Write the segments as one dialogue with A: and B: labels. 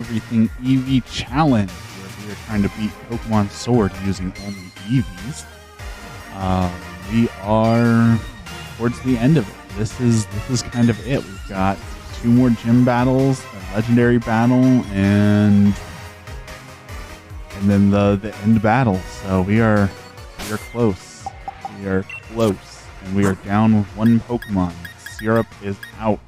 A: Everything Eevee challenge, where we are trying to beat Pokemon Sword using only Eevees. We are towards the end of it. This is kind of it. We've got 2 more gym battles, a legendary battle, and then the end battle. So we are close. We are close, and we are down with 1 Pokemon. Syrup is out.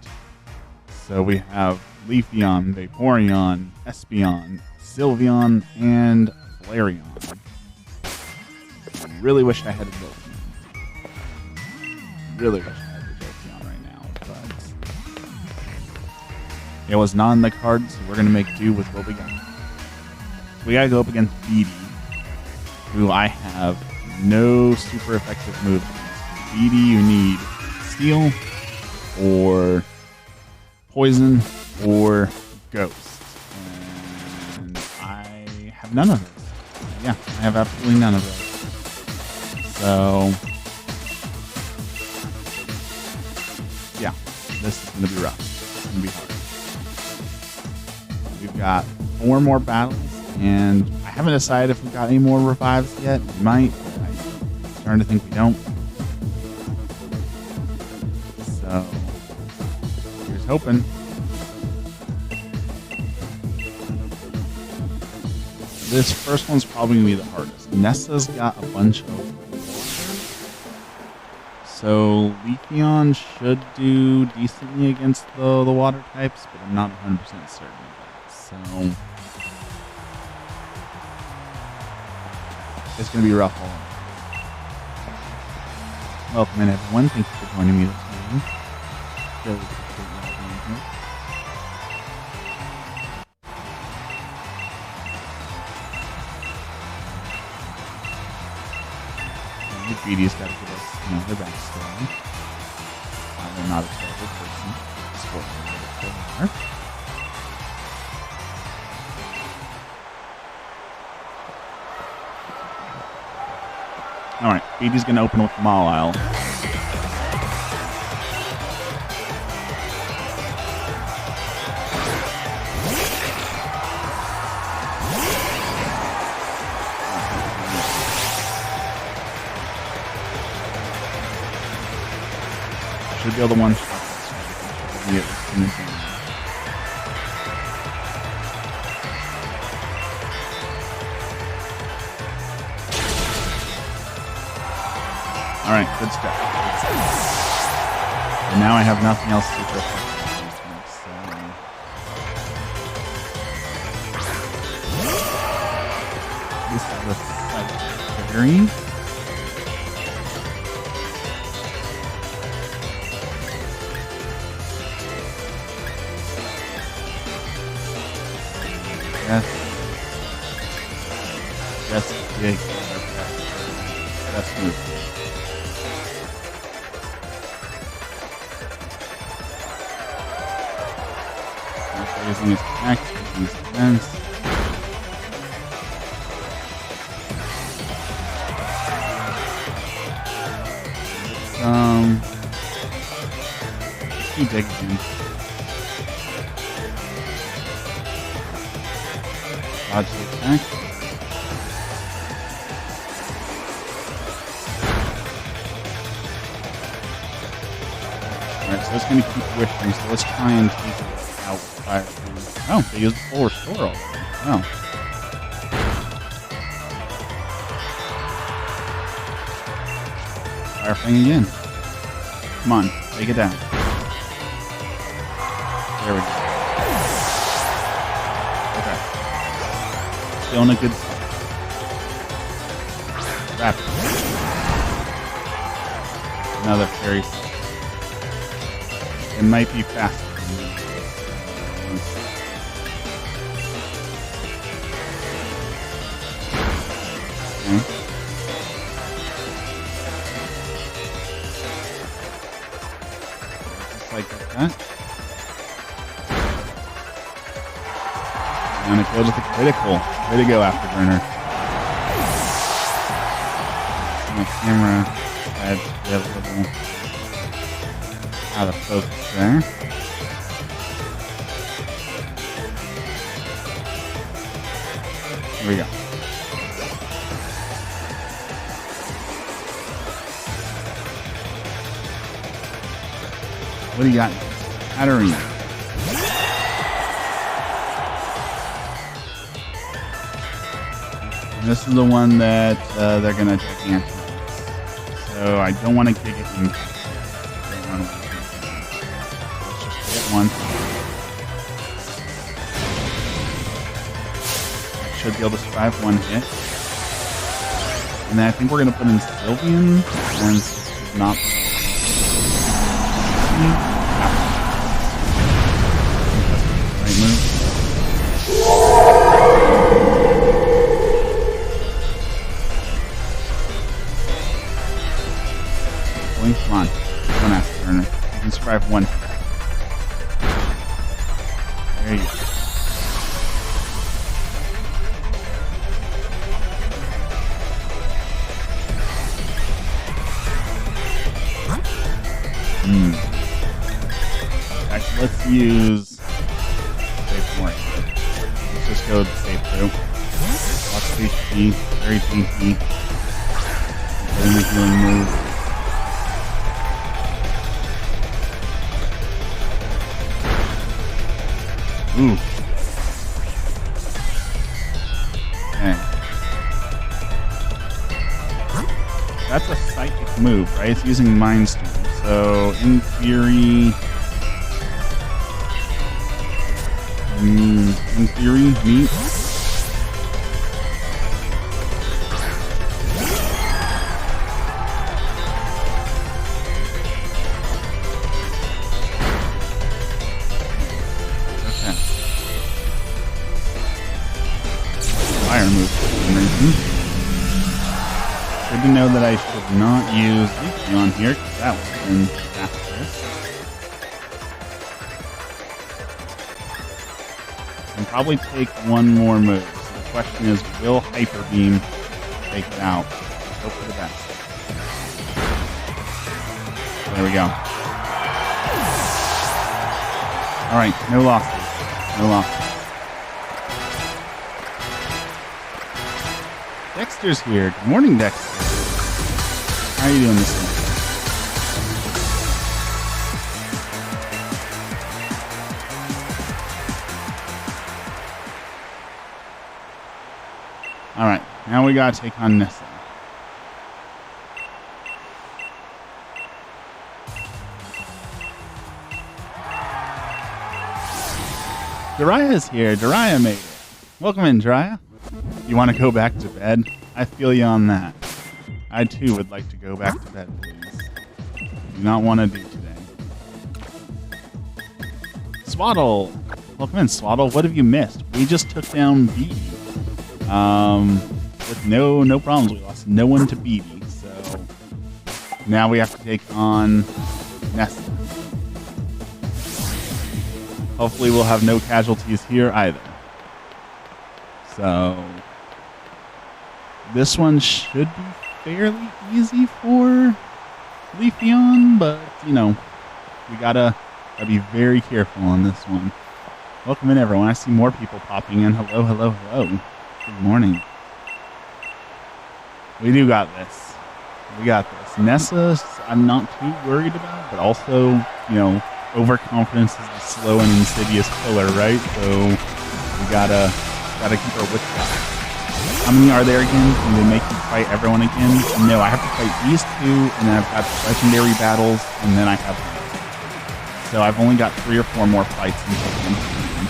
A: So we have Leafeon, Vaporeon, Espeon, Sylveon, and Flareon. Really wish I had a Jolteon. Really wish I had a Jolteon right now, but it was not in the cards, so we're going to make do with what we got. We got to go up against Eevee, who I have no super effective moves against. Eevee, you need Steel, or Poison, or Ghost. And I have none of those. Yeah, I have absolutely none of those. So, yeah, this is going to be rough. It's going to be hard. We've got 4 more battles, and I haven't decided if we've got any more revives yet. We might, but I'm starting to think we don't. So, here's hoping. This first one's probably going to be the hardest. Nessa's got a bunch of water. So Leafeon should do decently against the water types, but I'm not 100% certain of that. So it's going to be rough all around. Welcome in, everyone. Thank you for joining me this morning. Really appreciate you all being here. Greedy's got to give us, their backstory. They're not a terrible person. Spoiler alert, they are. Alright, Greedy's going to open with Mawile. Should be able to one-shot this. Alright, good stuff. And now I have nothing else super effective. This is the Fairy. Yes, big. That's move. Using his attack, using his defense. He digs in. Dodge the attack. Alright, so it's going to keep wishing, so let's try and take it out with Fire Fang. Oh, they used the full restore already. Wow. Fire Fang again. Come on, take it down. There we go. Still in a good spot. Rapid. Another fairy set. It might be faster than me. Okay. Just like that. And it goes with the critical. Way to go, Afterburner. My camera had a little out of focus there. Here we go. What do you got? Katarina. This is the one that they're going to gigantic. So I don't want to kick it in. Let's just hit one. Should be able to survive one hit. And then I think we're going to put in Sylveon. And this is not... Right move. Come on. One afterburner. You can survive one. There you go. Actually, let's use safe more. Let's just go with safe through. Lots of HP, very tanky. Getting the healing move. Ooh. Okay. That's a psychic move, right? It's using Mind Storm. So, in theory... meat. Okay. Fire move for some reason. Good to know that I should not use Eevee on here, because that would have been disastrous. And probably take one more move. So the question is, will Hyper Beam take it out? Hope for the best. There we go. Alright, no losses. No losses. Dexter's here. Good morning, Dexter. How are you doing this morning? Alright, now we gotta take on Nessa. Daria's here. Daria made it. Welcome in, Daria. You want to go back to bed? I feel you on that. I too would like to go back to bed, please. Do not want to do today. Swaddle. Welcome in, Swaddle. What have you missed? We just took down Eevee. With no problems. We lost no one to Eevee, so now we have to take on Nessa. Hopefully we'll have no casualties here either. So this one should be fairly easy for Leafeon, but you know, we gotta be very careful on this one. Welcome in, everyone. I see more people popping in. Hello, hello, hello. Good morning. We do got this. We got this. Nessa, I'm not too worried about, but also, you know, overconfidence is the slow and insidious killer, right? So we gotta keep our wits about it. How many are there again? Can they make you fight everyone again? No, I have to fight these two, and then I've got legendary battles, and then I have them. So I've only got 3 or 4 more fights until the end of the game.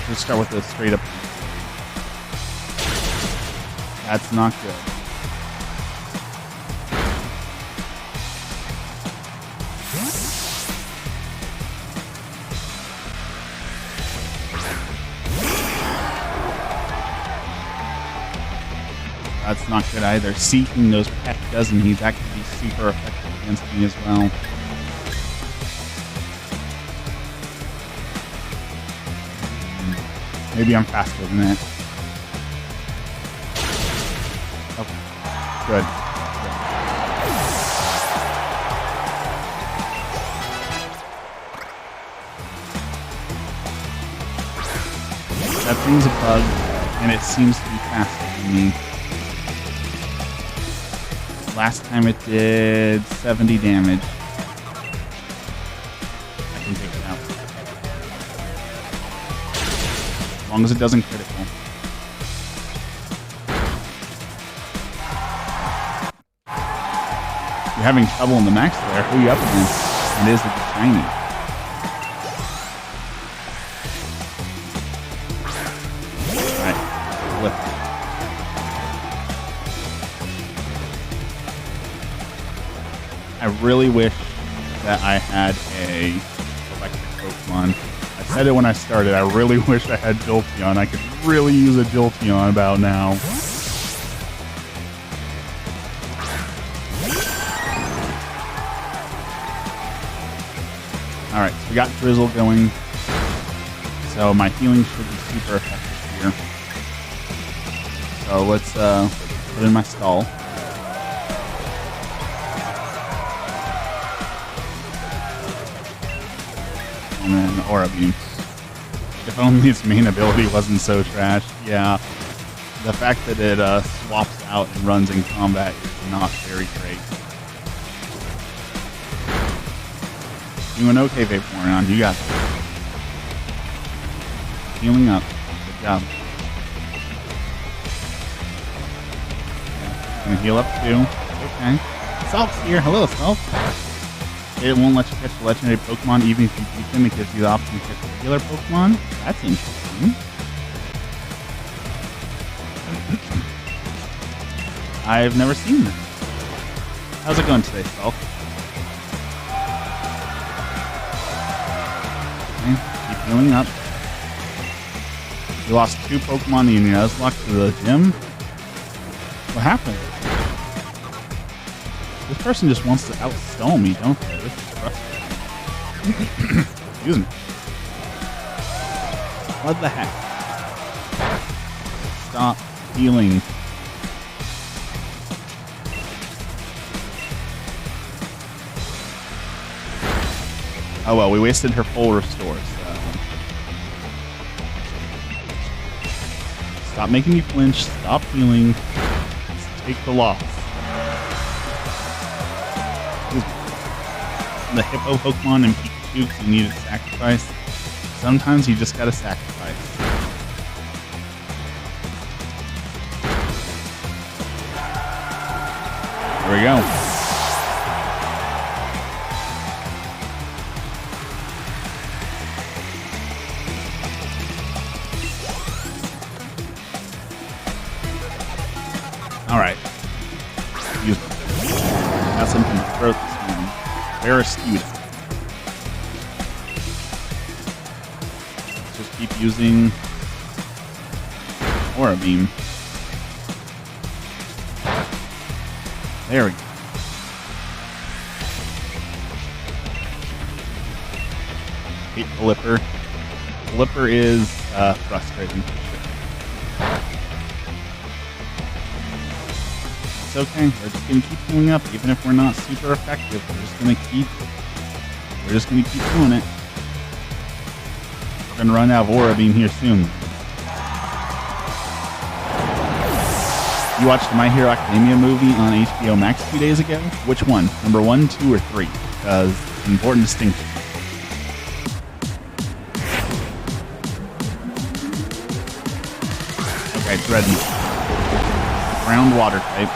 A: Let's start with a straight up. That's not good. That's not good either. Seeking those peck doesn't he? That could be super effective against me as well. Maybe I'm faster than that. Okay. Good. That thing's a bug, and it seems to be faster than me. Last time it did 70 damage. I can take it out. As long as it doesn't critical. You're having trouble in the max there. Who are you up against? It is the shiny. Alright, flip. I really wish that I had a electric Pokemon. I said it when I started. I really wish I had Jolteon. I could really use a Jolteon about now. Alright, so we got Drizzle going. So my healing should be super effective here. So let's put in my stall. And then Aura Beam. If only its main ability wasn't so trash. Yeah, the fact that it swaps out and runs in combat is not very great. Doing okay, Vaporeon. You got it. Healing up. Good job. Gonna heal up too. Okay. Salt's here. Hello, Salt. It won't let you catch a legendary Pokemon even if you beat them. It gives you the option to catch a regular Pokemon. That's interesting. I've never seen this. How's it going today, Salt? Okay, keep healing up. You lost 2 Pokemon in your Nuzlocke to the gym? What happened? This person just wants to outstall me, don't they? This is frustrating. Excuse me. What the heck? Stop healing. Oh well, we wasted her full restore, so. Stop making me flinch, stop healing, just take the loss. The Hippo Pokemon and Pikachu, because you need a sacrifice. Sometimes you just gotta sacrifice. There we go. Alright. Excuse me. Got something in my throat this morning. Barraskewda. Let's just keep using Aura Beam. There we go. Hate Flipper. Flipper is frustrating for sure. It's okay. We're just gonna keep healing up, even if we're not super effective. We're just gonna keep doing it. We're gonna run out of Aura Beam here soon. You watched the My Hero Academia movie on HBO Max 2 days ago? Which one? Number 1, 2, or 3? Because it's an important distinction. Okay, it's red. Ground water type.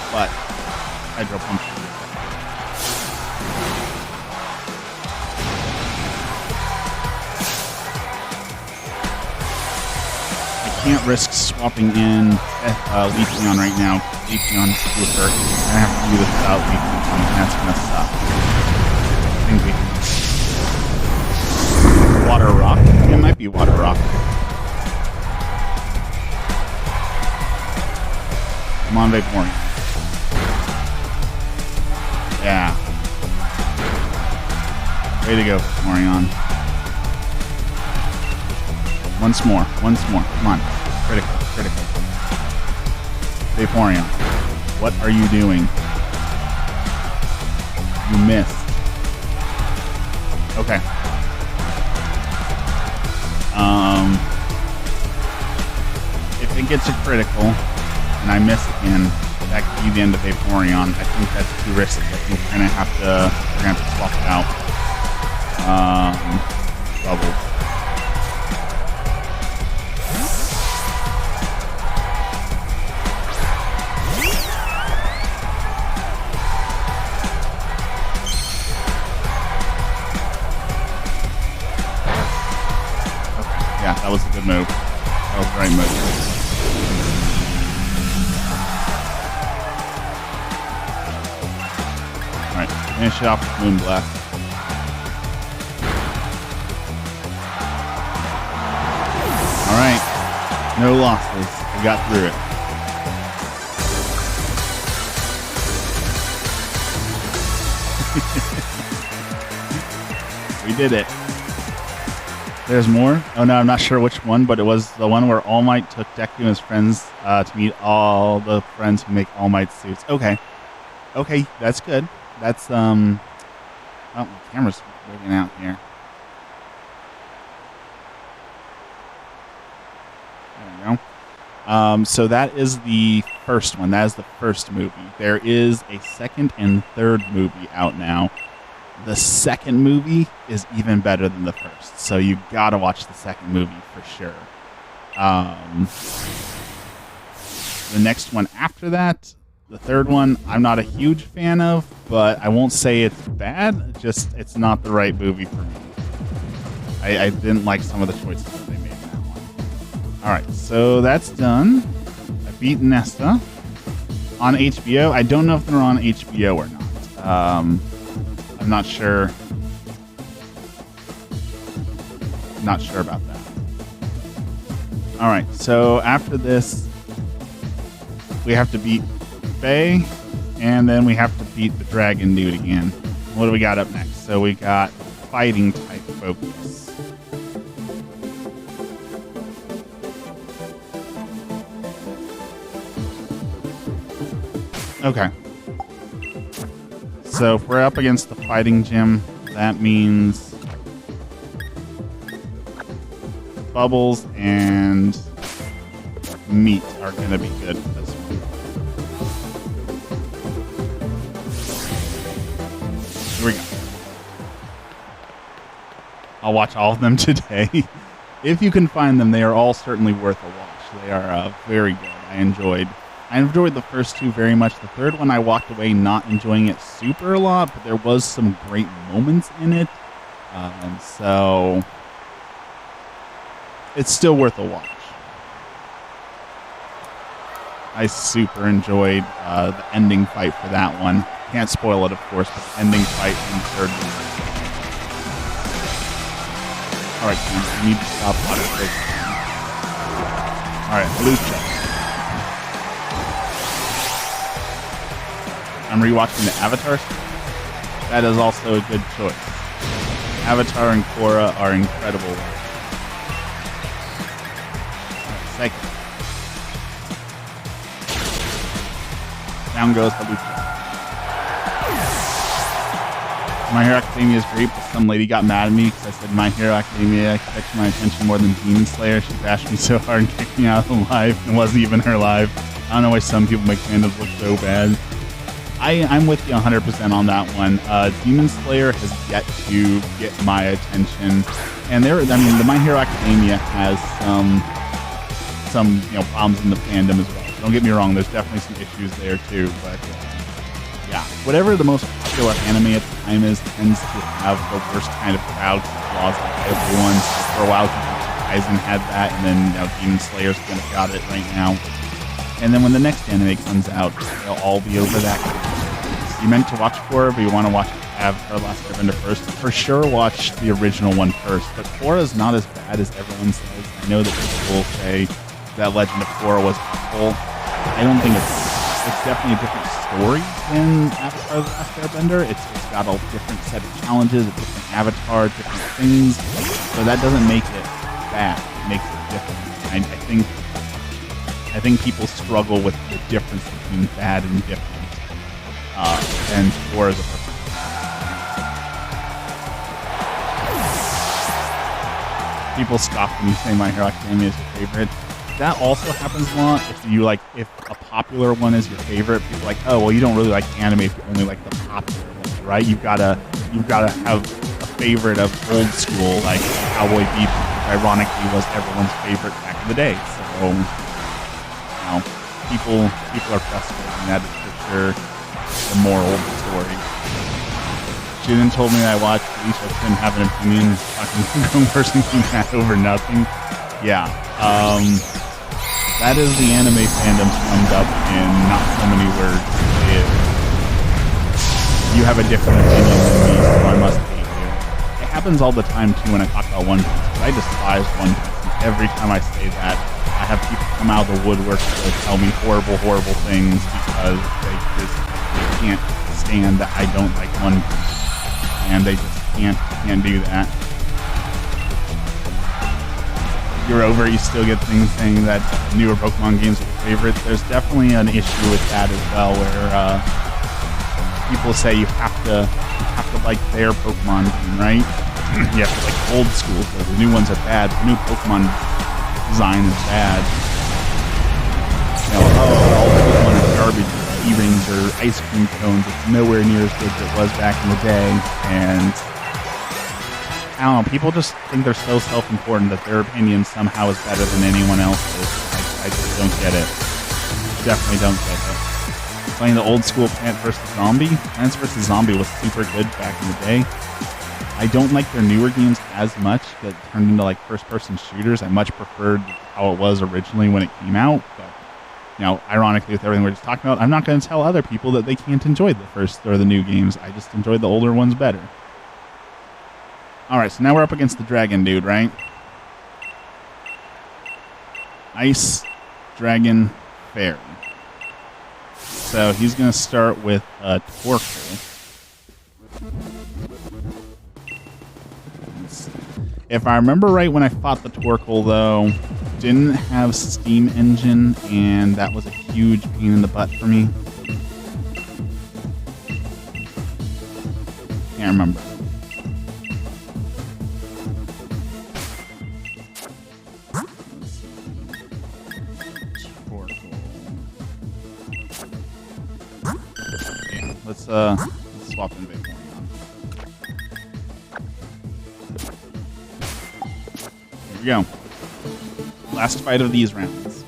A: But Hydro Pump. I can't risk swapping in Leafeon right now. Leafeon is super. I have to do this without Leafeon, and that's gonna suck. I think we can. Water Rock. It might be Water Rock. Come on, Vaporeon. Yeah. Way to go, Vaporeon. Once more. Come on. Critical. Vaporeon, what are you doing? You missed. Okay.
B: If it gets a critical and I miss again, that could be the end of Vaporeon. I think that's too risky. I think we're gonna have to swap it out. Bubbles. Yeah, that was a good move. That was the right move. Alright, finish it off with Moonblast. Alright, no losses. We got through it. We did it. There's more? Oh no, I'm not sure which one, but it was the one where All Might took Deku and his friends to meet all the friends who make All Might suits. Okay. Okay, that's good. That's, oh, my camera's wigging out here. There we go. So that is the first one. That is the first movie. There is a second and third movie out now. The second movie is even better than the first, so you gotta watch the second movie for sure. The next one after that, the third one, I'm not a huge fan of, but I won't say it's bad, just it's not the right movie for me. I didn't like some of the choices that they made in that one. Alright, so that's done. I beat Nesta on HBO. I don't know if they're on HBO or not. I'm not sure. Not sure about that. All right, so after this, we have to beat Faye, and then we have to beat the Dragon Dude again. What do we got up next? So we got fighting type focus. Okay. So if we're up against the fighting gym, that means Bubbles and Meat are going to be good for this one. Here we go. I'll watch all of them today. If you can find them, they are all certainly worth a watch. They are very good. I enjoyed the first two very much. The third one I walked away not enjoying it super a lot, but there was some great moments in it. So it's still worth a watch. I super enjoyed the ending fight for that one. Can't spoil it, of course, but the ending fight in third one. Alright, you need to stop auto-break. Alright, Lucha. I'm rewatching the Avatar. That is also a good choice. Avatar and Korra are incredible. Second. Down goes Halucha. My Hero Academia is great, but some lady got mad at me because I said My Hero Academia catch my attention more than Demon Slayer. She bashed me so hard and kicked me out of the live. It wasn't even her live. I don't know why some people make fandoms look so bad. I'm with you 100% on that one. Demon Slayer has yet to get my attention, and the My Hero Academia has some problems in the fandom as well. Don't get me wrong, there's definitely some issues there too, but yeah, whatever the most popular anime at the time is tends to have the worst kind of crowd flaws like everyone. So for a while, Aizen had that, and then Demon Slayer's gonna got it right now. And then when the next anime comes out, they'll all be over that. You meant to watch Korra, but you want to watch Avatar: Last Airbender first. For sure, watch the original one first. But Korra is not as bad as everyone says. I know that people will say that Legend of Korra was awful. I don't think it's definitely a different story than Avatar: The Last Airbender. It's got a different set of challenges, a different avatar, different things. So that doesn't make it bad. It makes it different. I think people struggle with the difference between bad and different. And Korra is a perfect. People scoff when you say My Hero Academia is your favorite. That also happens a lot. If a popular one is your favorite, people are like, oh, well, you don't really like anime if you only like the popular one, right? You've gotta have a favorite of old school, like Cowboy Bebop, which ironically was everyone's favorite back in the day. So, people are frustrated, and that is for sure the moral of the story. She then told me that I watched Bleach, I couldn't have an opinion. Fucking grown person can mad over nothing. Yeah. That is the anime fandom summed up in not so many words. You have a different opinion than me, so I must hate you. It happens all the time too when I talk about One Piece, because I despise One Piece. And every time I say that, I have people come out of the woodwork to tell me horrible, horrible things because they can't stand that I don't like One Piece. And they just can't do that. You're over, you still get things saying that newer Pokemon games are your favorite. There's definitely an issue with that as well, where people say you have to like their Pokemon game, right? You have to like old school, so the new ones are bad. The new Pokemon design is bad. You know, all the Pokemon are garbage. E-rings or ice cream cones. It's nowhere near as good as it was back in the day, and I don't know, people just think they're so self-important that their opinion somehow is better than anyone else's. I just don't get it. Definitely don't get it. Playing the old school Plants vs. Zombie. Plants vs. Zombie was super good back in the day. I don't like their newer games as much that turned into like first-person shooters. I much preferred how it was originally when it came out. But, you know, ironically with everything we're just talking about, I'm not going to tell other people that they can't enjoy the first or the new games. I just enjoyed the older ones better. Alright, so now we're up against the dragon dude, right? Ice, Dragon, Fairy. So he's going to start with Torkoal. If I remember right, when I fought the Torkoal, though, didn't have Steam Engine, and that was a huge pain in the butt for me. Can't remember. Let's swap in Vaporeon. Here we go. Last fight of these rounds.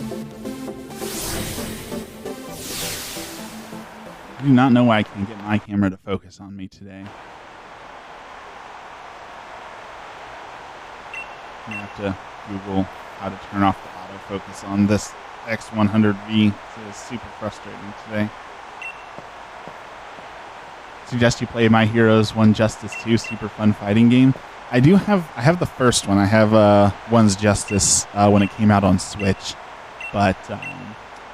B: I do not know why I can't get my camera to focus on me today. I have to Google how to turn off the autofocus on this X100V. It's super frustrating today. Suggest you play My Heroes 1 Justice 2, super fun fighting game. I have the first one. I have One's Justice when it came out on Switch, but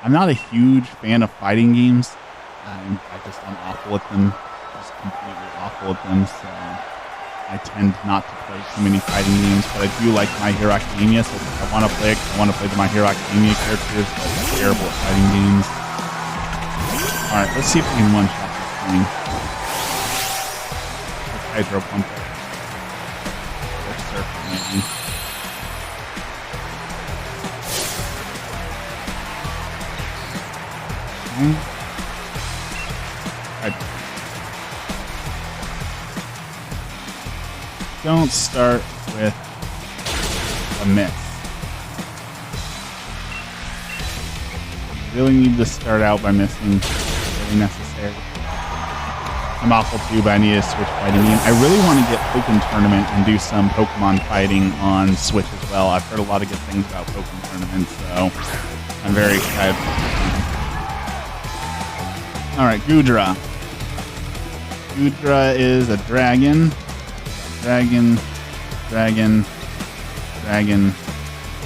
B: I'm not a huge fan of fighting games. I'm awful at them, just completely awful at them. So I tend not to play too many fighting games, but I do like My Hero Academia. So I want to play it. I want to play the My Hero Academia characters, but I'm terrible at fighting games. All right, let's see if we can one-shot this thing. Hydro Pump. Or Surf, maybe. Don't start with a miss. You really need to start out by missing. Really necessary. I'm awful too, but I need to switch fighting game. I really want to get Pokemon Tournament and do some Pokemon fighting on Switch as well. I've heard a lot of good things about Pokemon Tournament, so I'm very excited. Alright, Goodra. Goodra is a dragon. Dragon.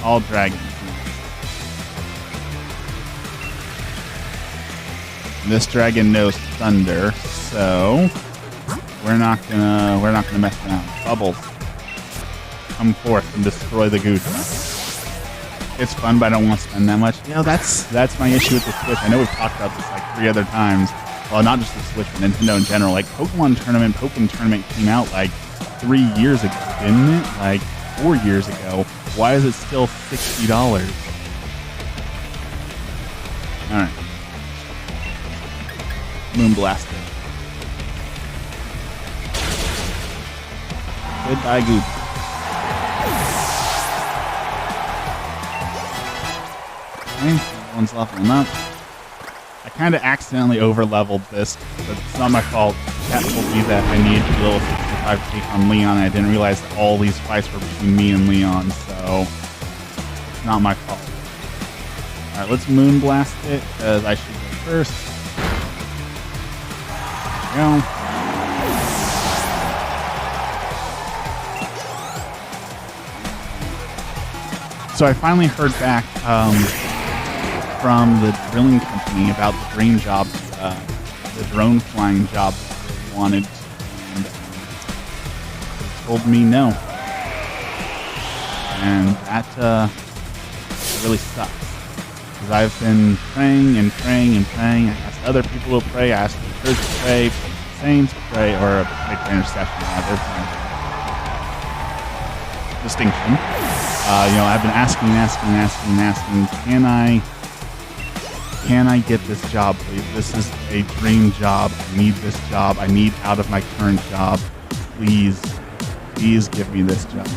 B: All dragons. This dragon knows thunder, so we're not gonna mess around. Bubbles, come forth and destroy the Goodra. It's fun, but I don't want to spend that much. You know, that's my issue with the Switch. I know we've talked about this like 3 other times. Well, not just the Switch, but Nintendo in general. Like Pokemon Tournament came out like 3 years ago, didn't it? Like
A: 4 years ago. Why is it still $60? Alright. Moonblaster. Goodbye, Goop. Okay, everyone's leveling up. I kind of accidentally over-leveled this, but it's not my fault. Chat told me that I needed to be level 65 to take on Leon. I didn't realize that all these fights were between me and Leon, so it's not my fault. Alright, let's Moonblast it, because I should go first. There we go. So I finally heard back from the drilling company about the dream job, the drone flying job that I really wanted, and they told me no. And that really sucks, because I've been praying and praying and praying. I asked other people to pray, I asked the church to pray, saints to pray, or a big intercession, rather. Distinction. I've been asking, can I get this job, please? This is a dream job. I need this job. I need out of my current job. Please give me this job.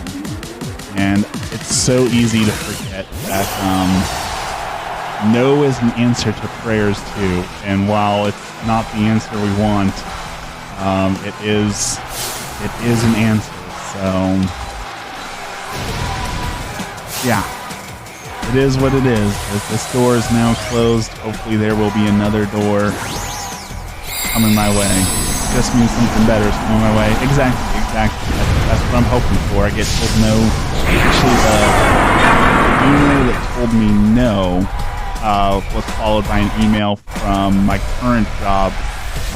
A: And it's so easy to forget that no is an answer to prayers too. And while it's not the answer we want, it is an answer. So yeah, it is what it is. If this door is now closed, hopefully there will be another door coming my way. Just means something better is coming my way. Exactly. That's what I'm hoping for. I get told no. Actually, the email that told me no was followed by an email from my current job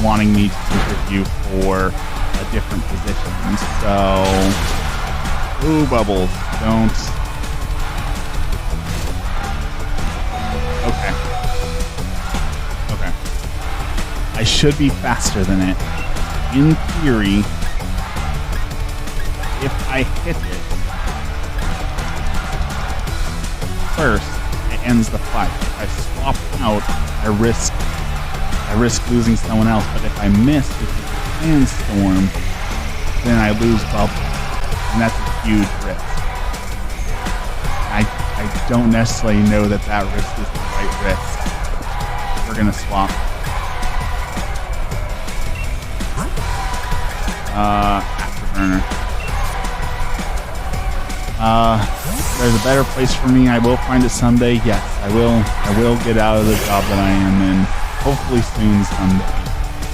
A: wanting me to interview for a different position. So, ooh, Bubbles, don't. Okay. I should be faster than it. In theory, if I hit it first, it ends the fight. If I swap out, I risk losing someone else. But if I miss with the sandstorm, then I lose Bubble. And that's a huge risk. I don't necessarily know that risk is the right risk. We're gonna swap. Afterburner. There's a better place for me. I will find it someday. Yes, I will get out of the job that I am in. Hopefully soon someday.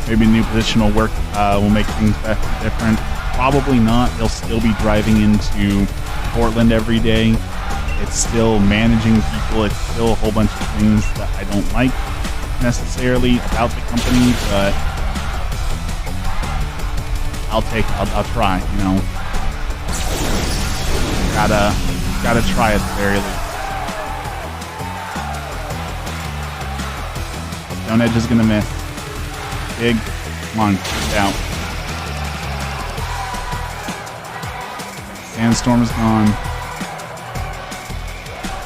A: Maybe a new position will work. Will make things different. Probably not. He'll still be driving into Portland every day. It's still managing people. It's still a whole bunch of things that I don't like necessarily about the company, but I'll try, Gotta try at the very least. Stone Edge is gonna miss. Big, come on, get out. Sandstorm is gone.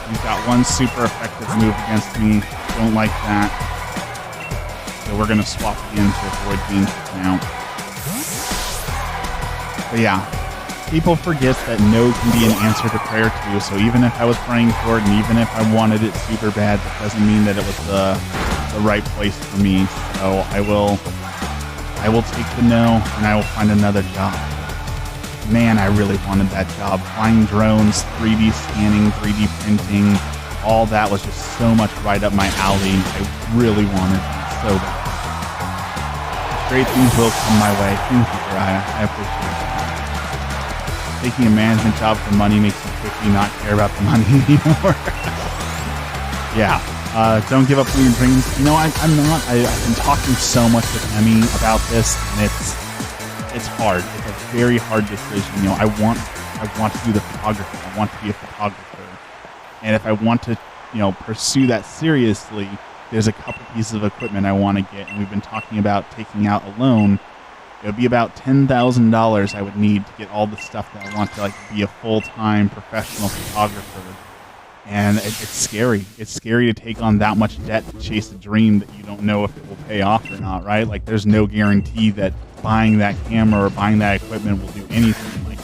A: He's got one super effective move against me. Don't like that. So we're going to swap again to avoid being taken out. But yeah, people forget that no can be an answer to prayer too. So even if I was praying for it and even if I wanted it super bad, that doesn't mean that it was the right place for me. So I will take the no and I will find another job. Man, I really wanted that job. Flying drones, 3D scanning, 3D printing, all that was just so much right up my alley. I really wanted that so bad. Great things will come my way. Thank you, Mariah. I appreciate it. Taking a management job for money makes you quickly not care about the money anymore. Yeah. Don't give up on your dreams. I'm not. I've been talking so much with Emmy about this, and it's hard. It's a very hard decision. I want to do the photography. I want to be a photographer. And if I want to, pursue that seriously, there's a couple pieces of equipment I want to get. And we've been talking about taking out a loan it would be about $10,000 I would need to get all the stuff that I want to like be a full-time professional photographer. And it's scary. It's scary to take on that much debt to chase a dream that you don't know if it will pay off or not, right? Like, there's no guarantee that buying that camera or buying that equipment will do anything. Like,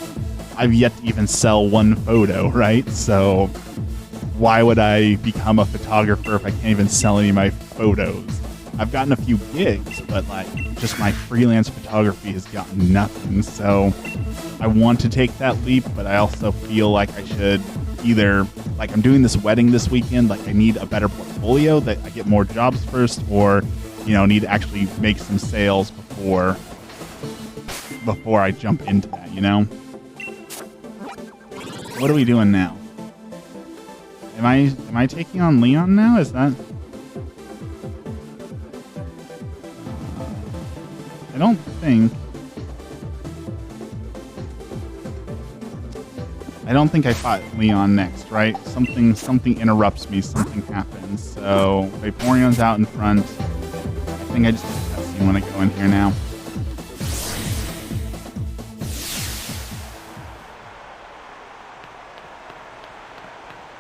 A: I've yet to even sell one photo, right? So why would I become a photographer if I can't even sell any of my photos? I've gotten a few gigs, but like, just my freelance photography has gotten nothing. So I want to take that leap, but I also feel like I should either, like, I'm doing this wedding this weekend, like I need a better portfolio that I get more jobs first, or, you know, need to actually make some sales before I jump into that, you know? What are we doing now? Am I taking on Leon now? Is that? I don't think I fought Leon next, right? Something interrupts me, something happens. So Vaporeon's out in front. I think I just did a cutscene when I go in here now.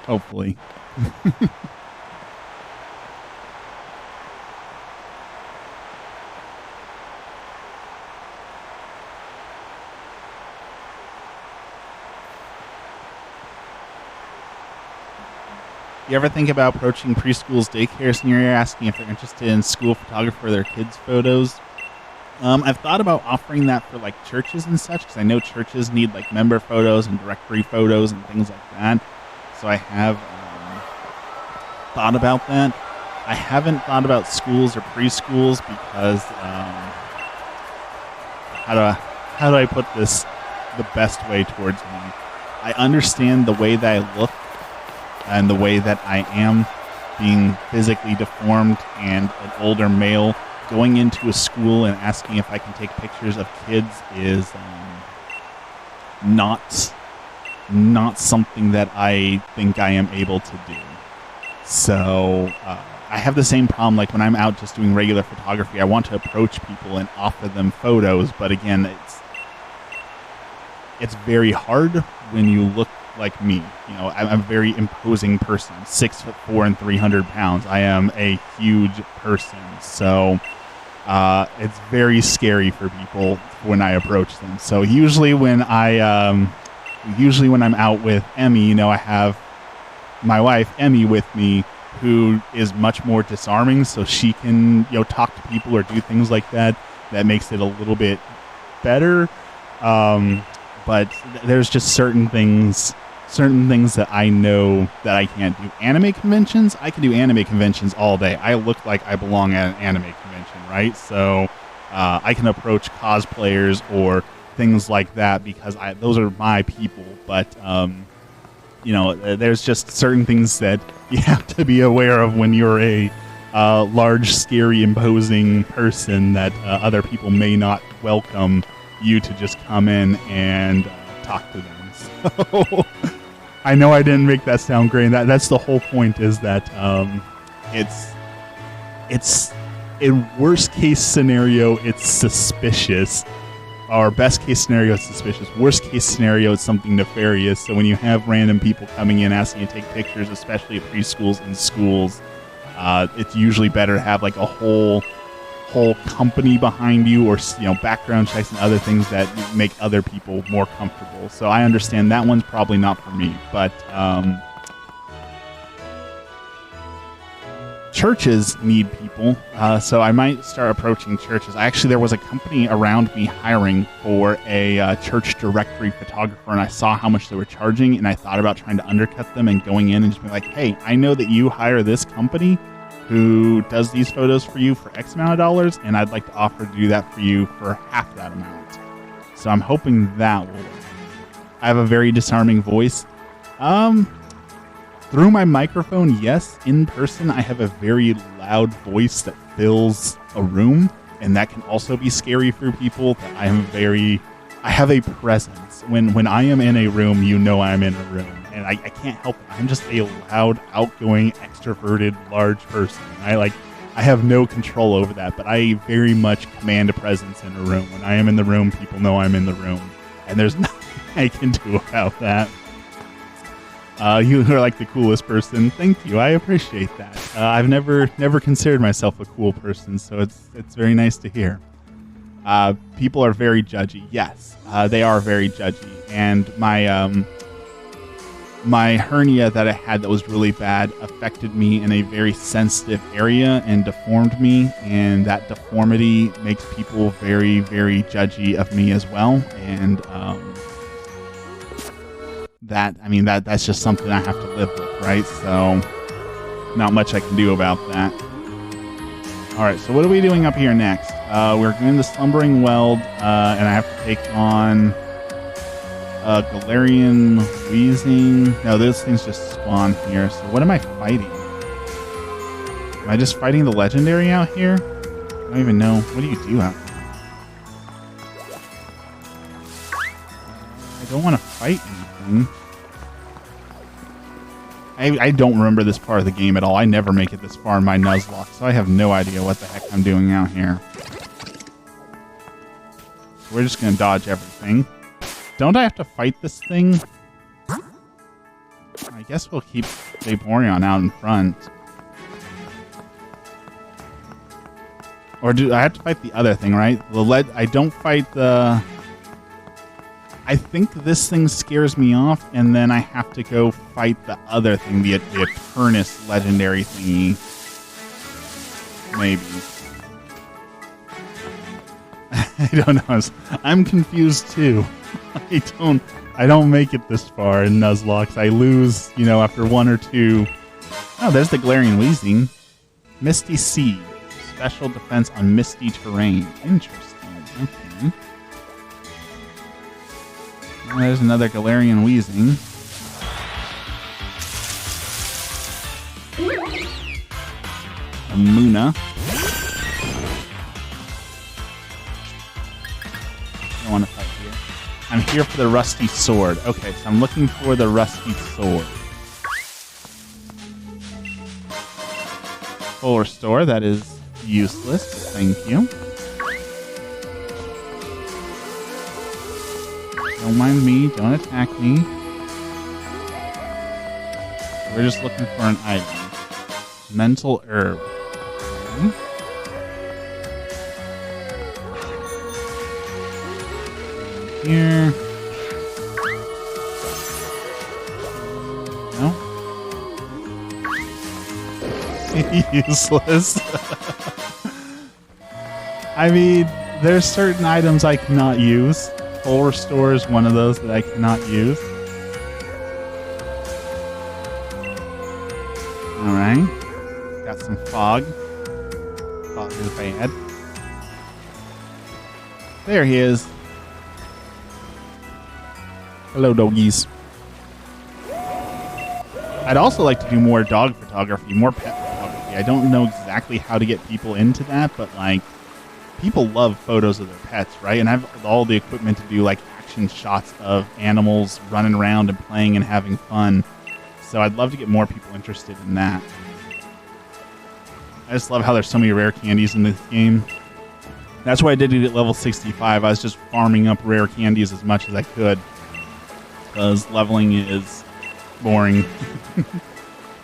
A: Hopefully. You ever think about approaching preschools, daycares near you, asking if they're interested in school photography for their kids' photos? I've thought about offering that for like churches and such, because I know churches need like member photos and directory photos and things like that. So I have thought about that. I haven't thought about schools or preschools because how do I put this the best way towards me? I understand the way that I look and the way that I am, being physically deformed and an older male. Going into a school and asking if I can take pictures of kids is not something that I think I am able to do. So I have the same problem, like when I'm out just doing regular photography, I want to approach people and offer them photos, but again, it's very hard when you look like me. You know, I'm a very imposing person. I'm 6'4" and 300 pounds. I am a huge person, so it's very scary for people when I approach them. So usually when I'm out with Emmy, you know, I have my wife Emmy with me, who is much more disarming, so she can, you know, talk to people or do things like that. That makes it a little bit better. But there's just certain things that I know that I can't do. Anime conventions, I can do anime conventions all day. I look like I belong at an anime convention, right? So I can approach cosplayers or things like that because those are my people. But you know, there's just certain things that you have to be aware of when you're a large, scary, imposing person that other people may not welcome you to just come in and talk to them. So I know I didn't make that sound great. That's the whole point, is that it's in worst case scenario, it's suspicious. Or best case scenario, it's suspicious. Worst case scenario, it's something nefarious. So when you have random people coming in asking you to take pictures, especially at preschools and schools, it's usually better to have like a whole company behind you, or, you know, background checks and other things that make other people more comfortable. So I understand that one's probably not for me, but churches need people, so I might start approaching churches. There was a company around me hiring for a church directory photographer, and I saw how much they were charging, and I thought about trying to undercut them and going in and just be like, hey, I know that you hire this company who does these photos for you for X amount of dollars, and I'd like to offer to do that for you for half that amount. So I'm hoping that will work. I have a very disarming voice. Through my microphone, yes. In person, I have a very loud voice that fills a room, and that can also be scary for people. I have a presence. When I am in a room, you know I'm in a room. And I can't help it. I'm just a loud, outgoing, extroverted, large person.
B: I have no control over that, but I very much command a presence in a room. When I am in the room, people know I'm in the room, and there's nothing I can do about that. You are like the coolest person. Thank you. I appreciate that. I've never considered myself a cool person, so it's very nice to hear. People are very judgy. Yes, they are very judgy, and my hernia that I had that was really bad affected me in a very sensitive area and deformed me, and that deformity makes people very, very judgy of me as well. And that's just something I have to live with, right? So not much I can do about that. All right, so what are we doing up here next? We're doing the Slumbering Weld, and I have to take on Galarian Wheezing. No, those things just spawn here. So what am I fighting? Am I just fighting the legendary out here? I don't even know. What do you do out there? I don't want to fight anything. I don't remember this part of the game at all. I never make it this far in my Nuzlocke, so I have no idea what the heck I'm doing out here. So we're just going to dodge everything. Don't I have to fight this thing? I guess we'll keep Vaporeon out in front. Or do I have to fight the other thing, right? I don't fight the... I think this thing scares me off, and then I have to go fight the other thing, the Eternus legendary thingy. Maybe. I don't know. I'm confused too. I don't make it this far in Nuzlocke. I lose, after one or two. Oh, there's the Galarian Wheezing. Misty Seed. Special defense on misty terrain. Interesting. Okay. Oh, there's another Galarian Wheezing. A Munna. I don't want to fight here. I'm here for the Rusty Sword. Okay, so I'm looking for the Rusty Sword. Full restore, that is useless. Thank you. Don't mind me, don't attack me. We're just looking for an item. Mental Herb. Okay. Here. No? Useless. I mean, there's certain items I cannot use. Full Restore is one of those that I cannot use. Alright. Got some Fog. Fog is bad. There he is. Hello, doggies. I'd also like to do more dog photography, more pet photography. I don't know exactly how to get people into that, but people love photos of their pets, right? And I have all the equipment to do action shots of animals running around and playing and having fun. So I'd love to get more people interested in that. I just love how there's so many rare candies in this game. That's why I did it at level 65. I was just farming up rare candies as much as I could. Because leveling is boring.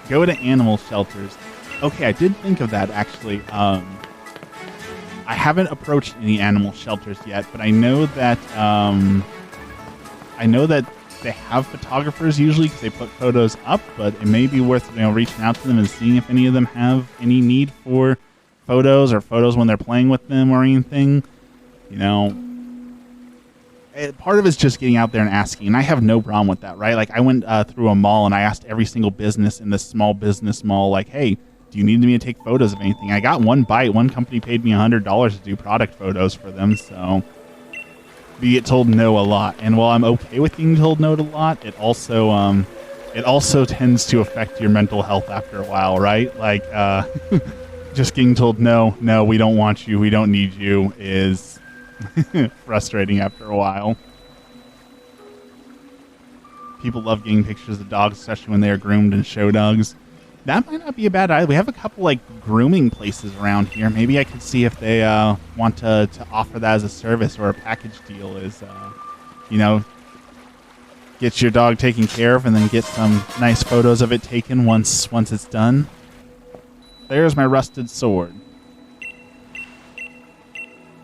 B: Go to animal shelters. Okay, I did think of that, actually. I haven't approached any animal shelters yet, but I know that they have photographers usually because they put photos up, but it may be worth reaching out to them and seeing if any of them have any need for photos or photos when they're playing with them or anything. Part of it's just getting out there and asking, and I have no problem with that, right? I went through a mall and I asked every single business in this small business mall, hey, do you need me to take photos of anything? I got one bite. One company paid me $100 to do product photos for them, so you get told no a lot. And while I'm okay with being told no to a lot, it also tends to affect your mental health after a while, right? Just getting told no, we don't want you, we don't need you is frustrating after a while. People love getting pictures of dogs, especially when they are groomed and show dogs.
A: That might not be a bad idea. We have a couple like grooming places around here. Maybe I could see if they want to offer that as a service or a package deal. Is you know, get your dog taken care of and then get some nice photos of it taken once it's done. There's my rusted sword.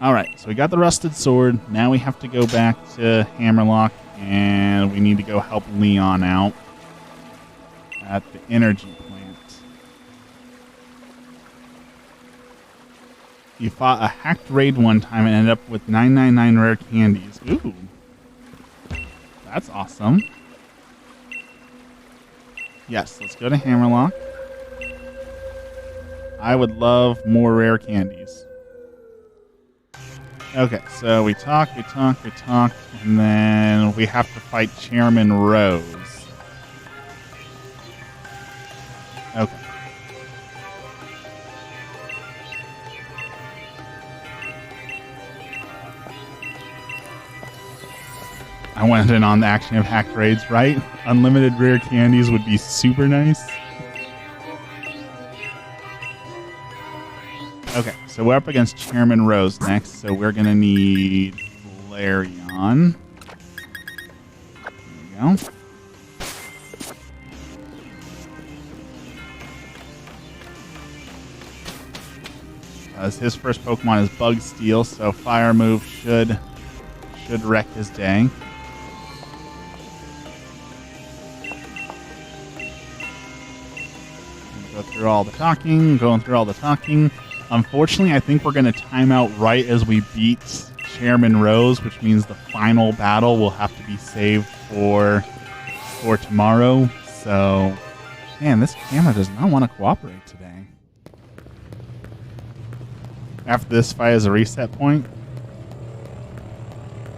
A: All right, so we got the rusted sword. Now we have to go back to Hammerlock, and we need to go help Leon out at the energy plant. You fought a hacked raid one time and ended up with 999 rare candies. Ooh. That's awesome. Yes, let's go to Hammerlock. I would love more rare candies. Okay, so we talk, and then we have to fight Chairman Rose. Okay. I went in on the action of hacked raids, right? Unlimited rare candies would be super nice. Okay, so we're up against Chairman Rose next, so we're going to need Flareon. There we go. His first Pokemon is Bug Steel, so Fire move should wreck his day. Going through all the talking. Unfortunately, I think we're going to time out right as we beat Chairman Rose, which means the final battle will have to be saved for tomorrow. So, man, this camera does not want to cooperate today. After this fight is a reset point.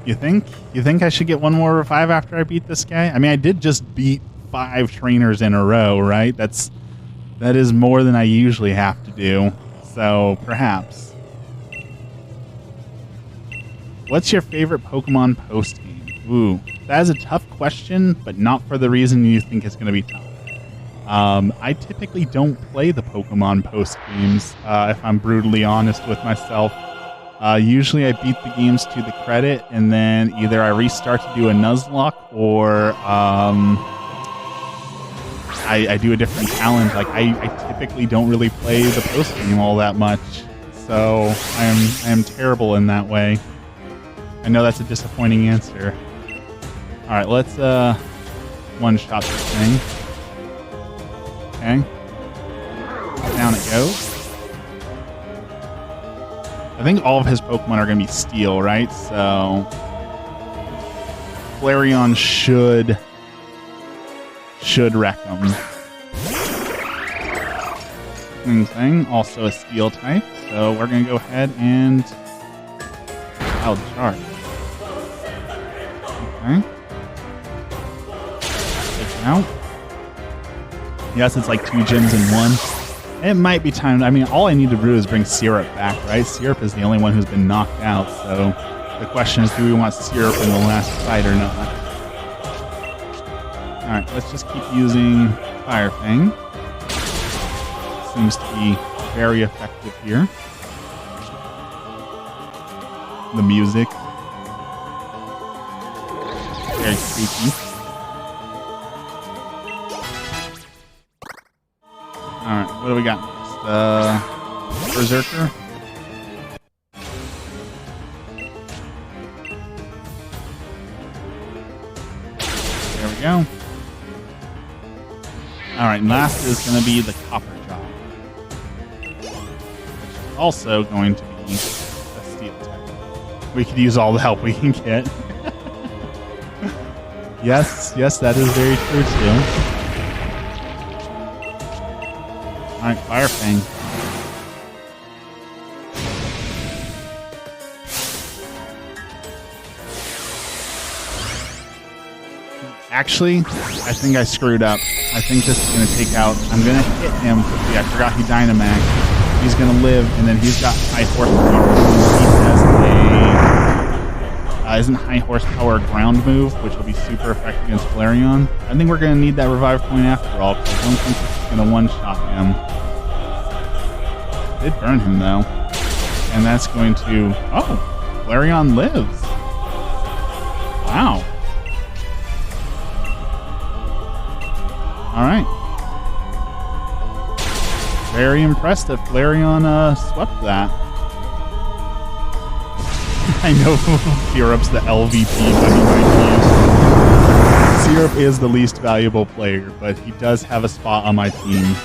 A: You think I should get one more revive after I beat this guy? I mean, I did just beat 5 trainers in a row, right? That is more than I usually have to do. So, perhaps. What's your favorite Pokemon post-game? Ooh, that is a tough question, but not for the reason you think it's going to be tough. I typically don't play the Pokemon post-games, if I'm brutally honest with myself. Usually I beat the games to the credit, and then either I restart to do a Nuzlocke, or I do a different challenge. Like I typically don't really play the post game all that much, so I am terrible in that way. I know that's a disappointing answer. All right, let's one-shot this thing. Okay, down it goes. I think all of his Pokemon are going to be Steel, right? So Flareon should wreck him. Same thing, also a Steel type, so we're going to go ahead and Wild Charge. Okay. Take it out. Yes, it's like 2 gyms in one. It might be time. I mean, all I need to do is bring Syrup back, right? Syrup is the only one who's been knocked out, so the question is, do we want Syrup in the last fight or not? Alright, let's just keep using Fire Fang. Seems to be very effective here. The music. Very creepy. Alright, what do we got next? Berserker. There we go. Alright, and last is going to be the Copper Jaw, which is also going to be a Steel type. We could use all the help we can get. Yes, that is very true too. Alright, Fire Fang. Actually, I think I screwed up. I think this is going to take out... I'm going to hit him quickly. I forgot he Dynamax. He's going to live, and then he's got high horsepower.
B: isn't high horsepower ground move, which will be super effective against Flareon. I think we're going to need that revive point after all, because I don't think this is going to one-shot him. Did burn him, though. And that's going to... Oh! Flareon lives. Wow. Alright. Very impressed that Flareon swept that. I know Syrup's the LVP, but he might be. Syrup is the least valuable player, but he does have a spot on my team.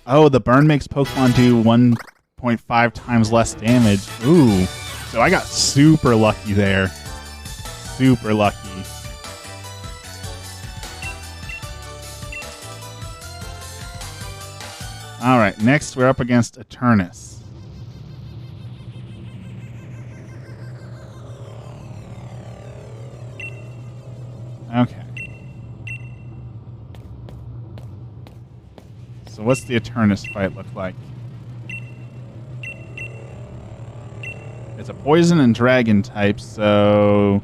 B: Oh, the burn makes Pokemon do 1.5 times less damage. Ooh. So I got super lucky there. Super lucky. Alright, next we're up against Eternus. Okay. So what's the Eternus fight look like? It's a poison and dragon type, so...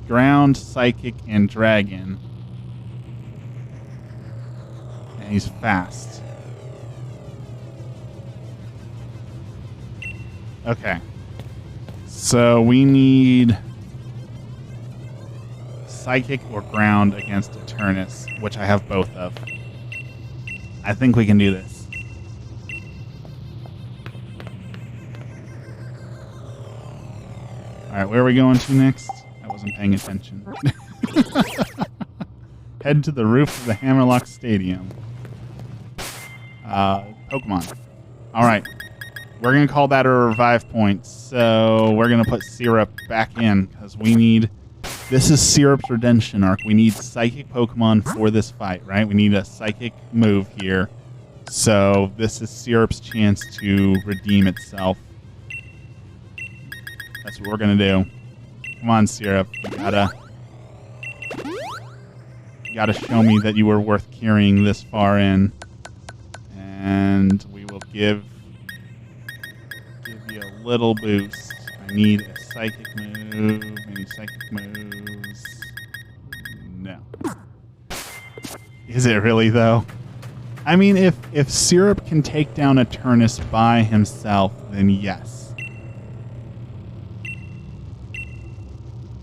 B: Ground, Psychic, and Dragon. And he's fast. Okay. So we need... Psychic or Ground against Eternus, which I have both of. I think we can do this. Alright, where are we going to next? I wasn't paying attention. Head to the roof of the Hammerlock Stadium. Pokemon. Alright. We're going to call that a revive point. So we're going to put Syrup back in because we need... This is Syrup's redemption arc. We need Psychic Pokemon for this fight, right? We need a Psychic move here. So this is Syrup's chance to redeem itself. That's what we're going to do. Come on, Syrup. You gotta show me that you were worth carrying this far in. And we will give you a little boost. I need a Psychic move. Any Psychic moves? No. Is it really, though? I mean, if Syrup can take down Eternus by himself, then yes.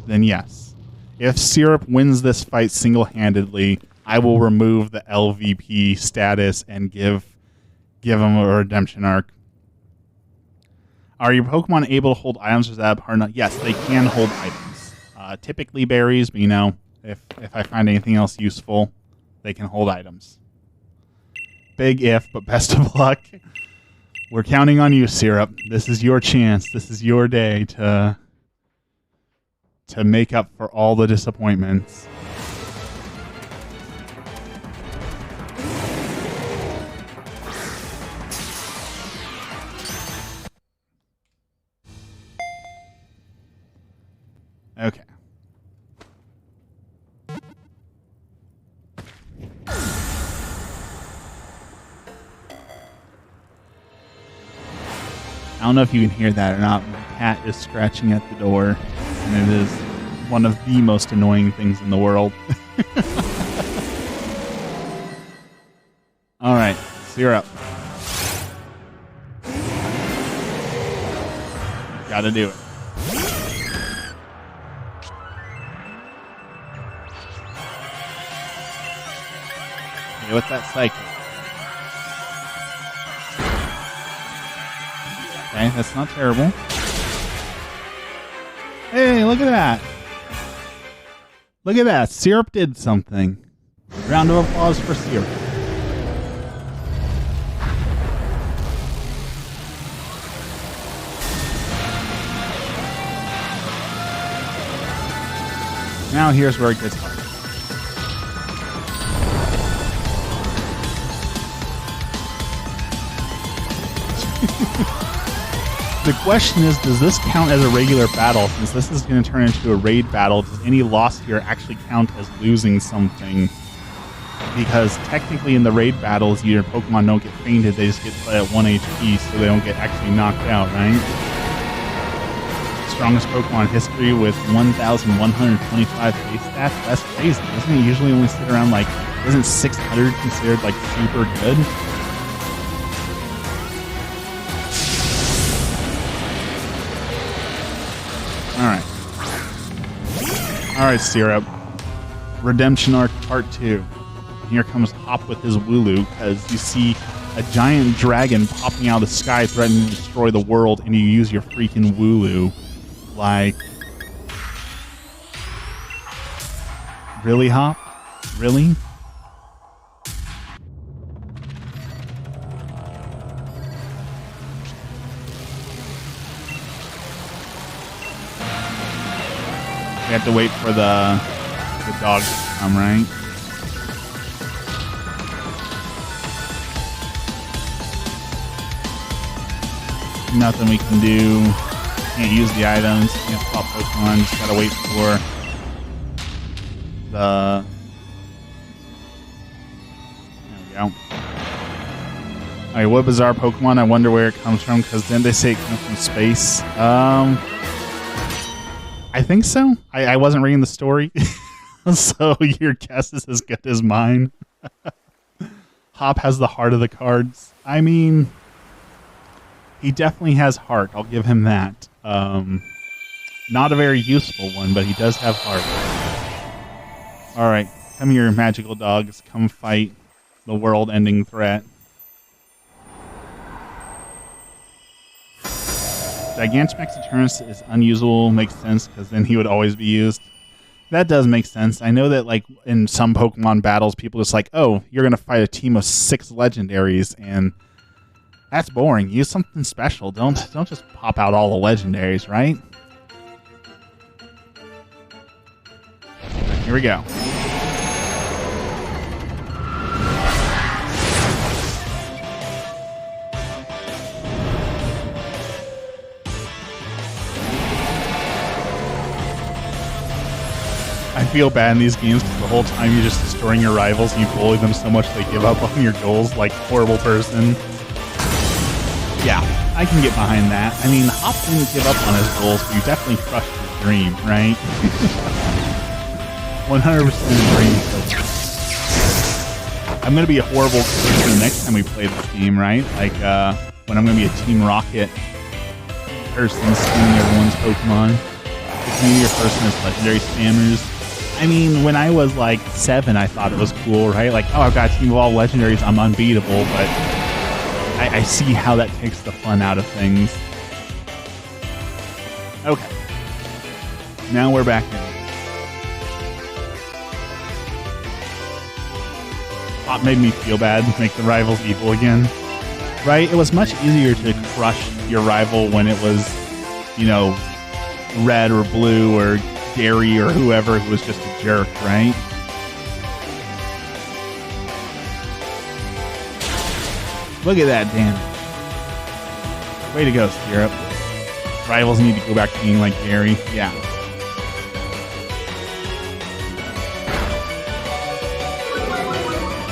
B: Then yes. If Syrup wins this fight single-handedly, I will remove the LVP status and give him a redemption arc. Are your Pokemon able to hold items? Or is that a part? Yes, they can hold items. Typically berries, but you know, if I find anything else useful, they can hold items. Big if, but best of luck. We're counting on you, Syrup. This is your chance. This is your day to make up for all the disappointments. Okay. I don't know if you can hear that or not. My cat is scratching at the door, and it is one of the most annoying things in the world. All right, Syrup. Gotta do it. Get with that Psychic. Okay, that's not terrible. Hey, look at that. Look at that. Syrup did something. Round of applause for Syrup. Now here's where it gets hard. The question is, does this count as a regular battle? Since this is going to turn into a raid battle, does any loss here actually count as losing something? Because technically in the raid battles, your Pokemon don't get fainted, they just get put at 1 HP, so they don't get actually knocked out, right? strongest Pokemon in history with 1,125 base stats. That's crazy. Doesn't it usually only sit around like, isn't 600 considered like super good? Alright, Syrup. Redemption Arc Part 2. Here comes Hop with his Wooloo, because you see a giant dragon popping out of the sky threatening to destroy the world, and you use your freaking Wooloo. Like... Really, Hop? Really? We have to wait for the dog to come, right? Nothing we can do. Can't use the items. Can't swap Pokemon. Just gotta wait for the... There we go. Alright, what bizarre Pokemon? I wonder where it comes from, because then they say it comes from space. I think so. I wasn't reading the story, so your guess is as good as mine. Hop has the heart of the cards. I mean, he definitely has heart. I'll give him that. Not a very useful one, but he does have heart. All right, come here, magical dogs. Come fight the world-ending threat. Gigantamax Eternus is unusable, makes sense, because then he would always be used. That does make sense. I know that, like, in some Pokemon battles, people just like, oh, you're going to fight a team of 6 legendaries, and that's boring. Use something special. Don't just pop out all the legendaries, right? Here we go. I feel bad in these games because the whole time you're just destroying your rivals and you bully them so much they give up on your goals, like horrible person. Yeah, I can get behind that. I mean, Hop didn't give up on his goals, but you definitely crushed his dream, right? 100% dream. I'm going to be a horrible person the next time we play this game, right? Like, when I'm going to be a Team Rocket person stealing everyone's Pokemon. The community person is legendary spammers. I mean, when I was like 7, I thought it was cool, right? Like, oh, I've got a team of all legendaries, I'm unbeatable, but I see how that takes the fun out of things. Okay. Now we're back in. Pop made me feel bad, make the rivals evil again. Right? It was much easier to crush your rival when it was, you know, red or blue or Gary or whoever who was just a jerk, right? Look at that damage. Way to go, Syrup. Rivals need to go back to being like Gary. Yeah.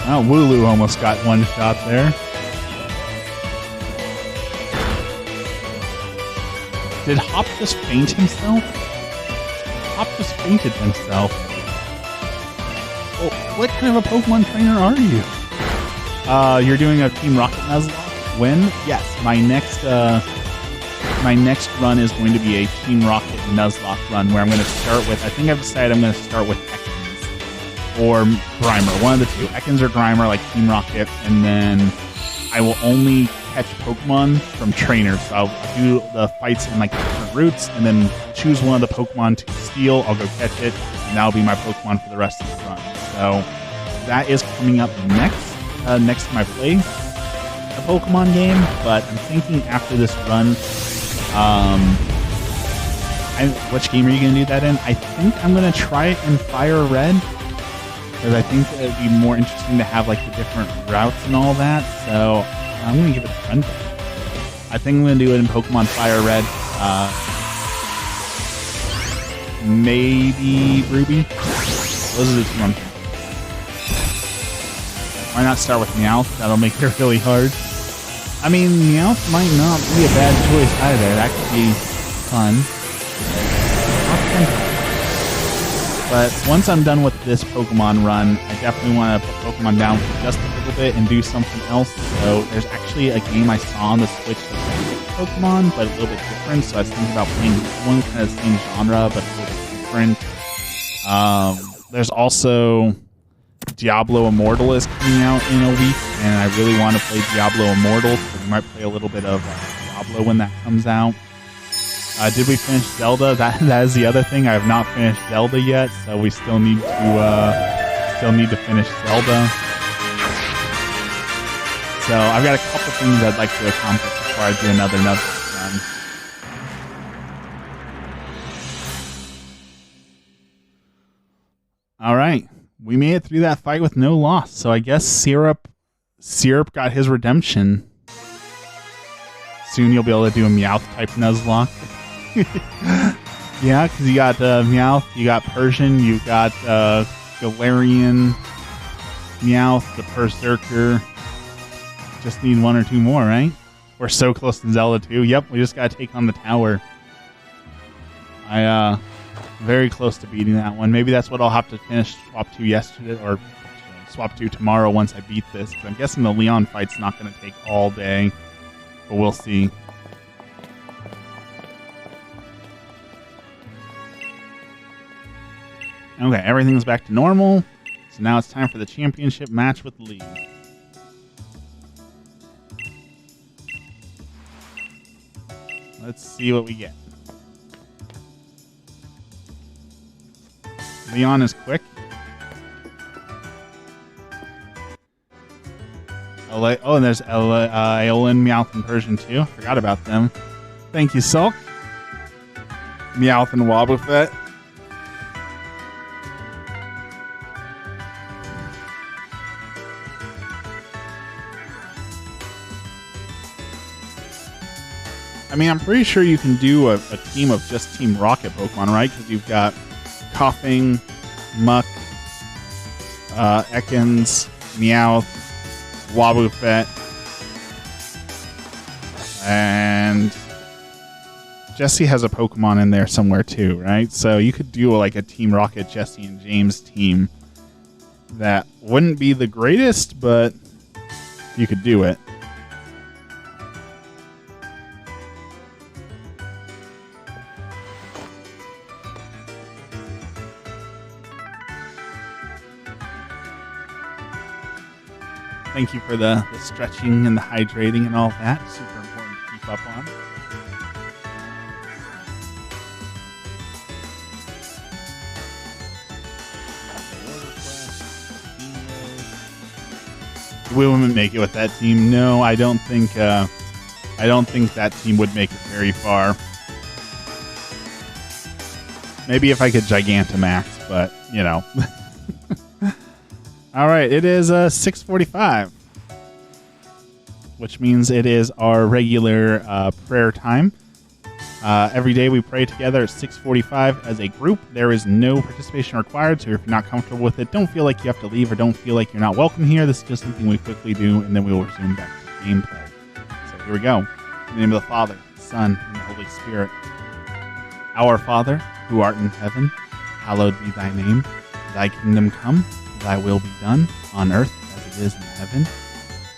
B: Oh, Wooloo almost got one shot there. Did Hop just faint himself? Hop just fainted himself. Well, what kind of a Pokemon trainer are you? You're doing a Team Rocket Nuzlocke win? Yes, my next run is going to be a Team Rocket Nuzlocke run where I'm going to start with, I think I've decided I'm going to start with Ekans or Grimer, one of the two. Ekans or Grimer, like Team Rocket, and then I will only catch Pokemon from trainers. So I'll do the fights in like different routes and then choose one of the Pokemon to steal. I'll go catch it, and that'll be my Pokemon for the rest of the run. So that is coming up next time I play a Pokemon game, but I'm thinking after this run, which game are you going to do that in? I think I'm going to try it in Fire Red, because I think it would be more interesting to have like the different routes and all that, so I'm going to give it a run. I think I'm going to do it in Pokemon Fire Red, maybe Ruby. Those are the two I'm thinking. Why not start with Meowth? That'll make it really hard. I mean, Meowth might not be a bad choice either. That could be fun.
A: temporary. But once I'm done with this Pokemon run, I definitely want to put Pokemon down for just a little bit and do something else. So there's actually a game I saw on the Switch that's like Pokemon, but a little bit different. So I was thinking about playing one kind of the same genre, but a little bit different. There's also Diablo Immortal is coming out in a week, and I really want to play Diablo Immortal, so we might play a little bit of Diablo when that comes out. Did we finish Zelda? That is the other thing. I have not finished Zelda yet, so we still need to finish Zelda. So I've got a couple things I'd like to accomplish before I do another Nuzlocke run. All right, we made it through that fight with no loss. So I guess Syrup got his redemption. Soon you'll be able to do a Meowth type Nuzlocke. Yeah, because you got Meowth, you got Persian, you got Galarian, Meowth, the Berserker. Just need one or two more, right? We're so close to Zelda 2. Yep, we just got to take on the tower. Very close to beating that one. Maybe that's what I'll have to finish Swap 2 yesterday, or Swap 2 tomorrow once I beat this. I'm guessing the Leon fight's not going to take all day, but we'll see. Okay, everything's back to normal. So now it's time for the championship match with Lee. Let's see what we get. Leon is quick. Oh, and there's Aeolin, Meowth, and Persian too. Forgot about them. Thank you, Sulk. Meowth and Wobbuffet. I mean, I'm pretty sure you can do a team of just Team Rocket Pokemon, right? Because you've got Coughing, Muck, Ekans, Meowth, Wobbuffet, and Jessie has a Pokemon in there somewhere too, right? So you could do like a Team Rocket, Jessie, and James team that wouldn't be the greatest, but you could do it. Thank you for the stretching and the hydrating and all that. Super important to keep up on. We wouldn't make it with that team. No, I don't think that team would make it very far. Maybe if I could Gigantamax, but you know. All right, it is 6:45, which means it is our regular prayer time. Every day we pray together at 6:45 as a group. There is no participation required, so if you're not comfortable with it, don't feel like you have to leave or don't feel like you're not welcome here. This is just something we quickly do, and then we will resume back to gameplay. So here we go. In the name of the Father, the Son, and the Holy Spirit. Our Father, who art in heaven, hallowed be thy name. Thy kingdom come. Thy will be done, on earth as it is in heaven.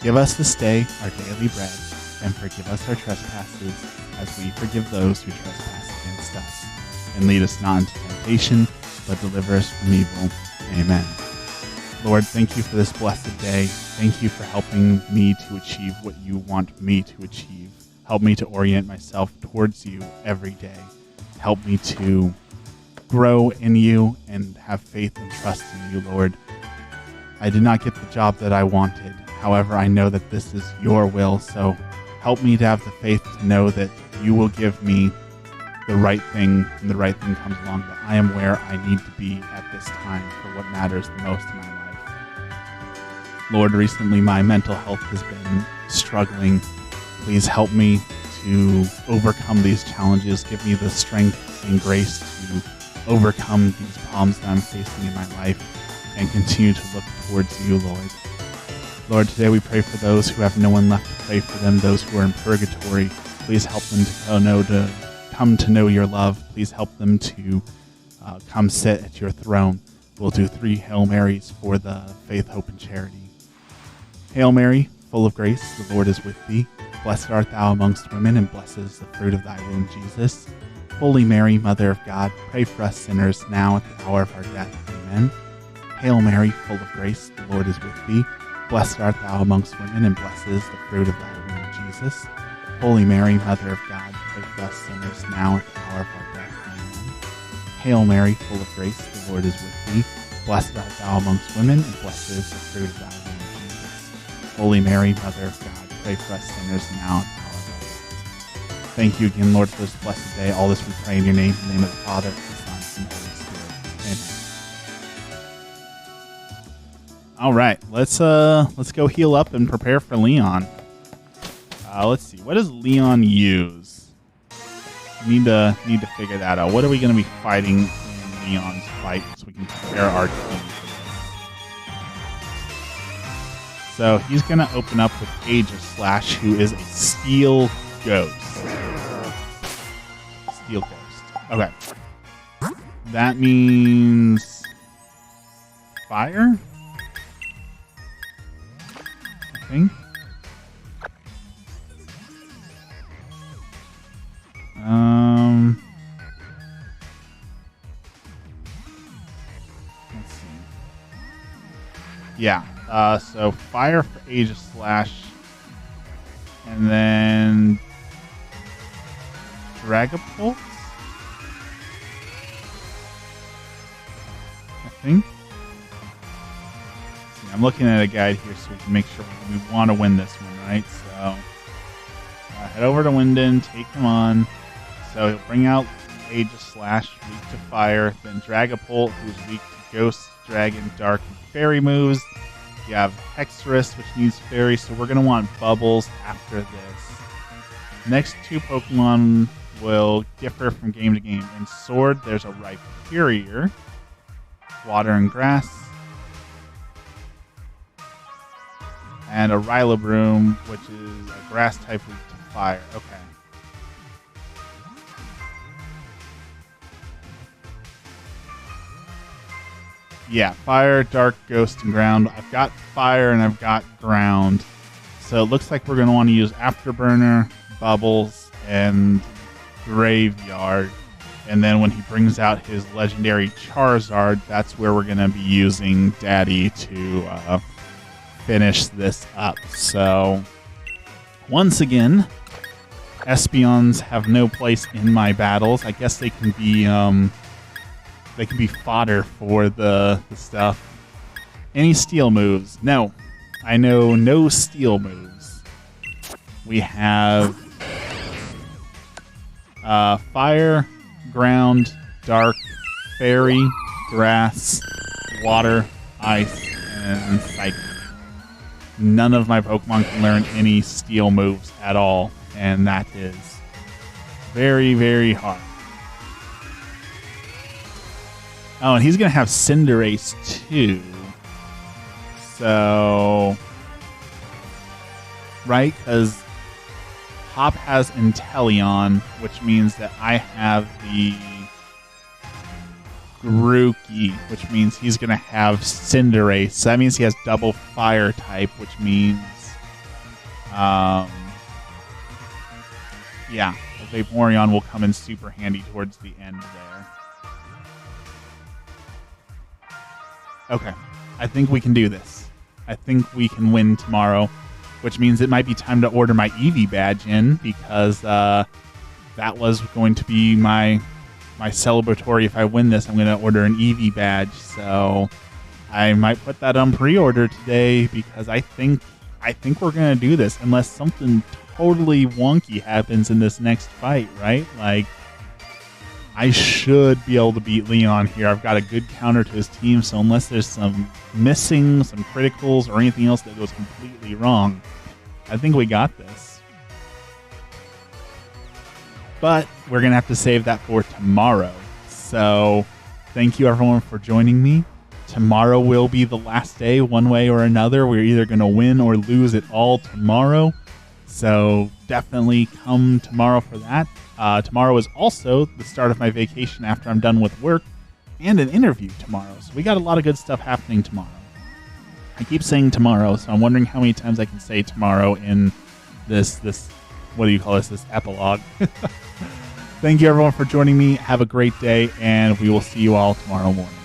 A: Give us this day our daily bread, and forgive us our trespasses, as we forgive those who trespass against us. And lead us not into temptation, but deliver us from evil. Amen. Lord, thank you for this blessed day. Thank you for helping me to achieve what you want me to achieve. Help me to orient myself towards you every day. Help me to grow in you and have faith and trust in you, Lord. I did not get the job that I wanted. However, I know that this is your will, so help me to have the faith to know that you will give me the right thing when the right thing comes along, that I am where I need to be at this time for what matters the most in my life. Lord, recently my mental health has been struggling. Please help me to overcome these challenges. Give me the strength and grace to overcome these problems that I'm facing in my life and continue to look towards you, Lord. Lord, today we pray for those who have no one left to pray for them, those who are in purgatory. Please help them to come to know your love. Please help them to come sit at your throne. We'll do 3 Hail Marys for the faith, hope, and charity. Hail Mary, full of grace, the Lord is with thee. Blessed art thou amongst women, and blessed is the fruit of thy womb, Jesus. Holy Mary, Mother of God, pray for us sinners, now at the hour of our death. Amen. Hail Mary, full of grace, the Lord is with thee. Blessed art thou amongst women, and blessed is the fruit of thy womb, Jesus. Holy Mary, Mother of God, pray for us sinners, now at the hour of our death. Amen. Hail Mary, full of grace, the Lord is with thee. Blessed art thou amongst women, and blessed is the fruit of thy womb, Jesus. Holy Mary, Mother of God, pray for us sinners, now at the hour of our death. Thank you again, Lord, for this blessed day. All this we pray in your name, in the name of the Father, the Son, and the Holy Spirit. Amen. All right, let's go heal up and prepare for Leon. Let's see, what does Leon use? Need to figure that out. What are we going to be fighting in Leon's fight so we can prepare our team for this? So he's going to open up with Age of Slash, who is a Steel Ghost. Steel Ghost. Okay. That means fire? I think. Let's see. Yeah, so fire for Age of Slash, and then Dragapult, I think. See, I'm looking at a guide here so we can make sure we want to win this one, right? So head over to Winden, take him on. So he'll bring out Age of Slash, weak to fire, then Dragapult, who's weak to Ghost, Dragon, Dark, and Fairy moves. You have Hexorus, which needs Fairy, so we're going to want Bubbles after this. Next 2 Pokemon will differ from game to game. In Sword, there's a Rhyperior, Water and Grass, and a Rillaboom, which is a Grass type weak to fire. Okay. Yeah, fire, dark, ghost, and ground. I've got fire and I've got ground. So it looks like we're going to want to use Afterburner, Bubbles, and Graveyard. And then when he brings out his legendary Charizard, that's where we're going to be using Daddy to finish this up. So once again, Espeons have no place in my battles. I guess they can be fodder for the stuff. Any steel moves? No. I know no steel moves. We have fire, ground, dark, fairy, grass, water, ice, and psychic. None of my Pokemon can learn any steel moves at all, and that is very, very hard. Oh, and he's going to have Cinderace too. So, right? Because Hop has Inteleon, which means that I have the Grookey, which means he's going to have Cinderace. So that means he has double fire type, which means, yeah, Vaporeon will come in super handy towards the end there. Okay, I think we can do this. I think we can win tomorrow, which means it might be time to order my Eevee badge in, because that was going to be my celebratory. If I win this, I'm going to order an Eevee badge. So I might put that on pre-order today, because I think we're going to do this unless something totally wonky happens in this next fight, right? Like, I should be able to beat Leon here. I've got a good counter to his team, so unless there's some missing, some criticals, or anything else that goes completely wrong, I think we got this. But we're going to have to save that for tomorrow. So thank you, everyone, for joining me. Tomorrow will be the last day, one way or another. We're either going to win or lose it all tomorrow. So definitely come tomorrow for that. Tomorrow is also the start of my vacation after I'm done with work. and an interview tomorrow. So we got a lot of good stuff happening tomorrow. I keep saying tomorrow, so I'm wondering how many times I can say tomorrow in this what do you call this epilogue. Thank you everyone for joining me. Have a great day, and we will see you all tomorrow morning.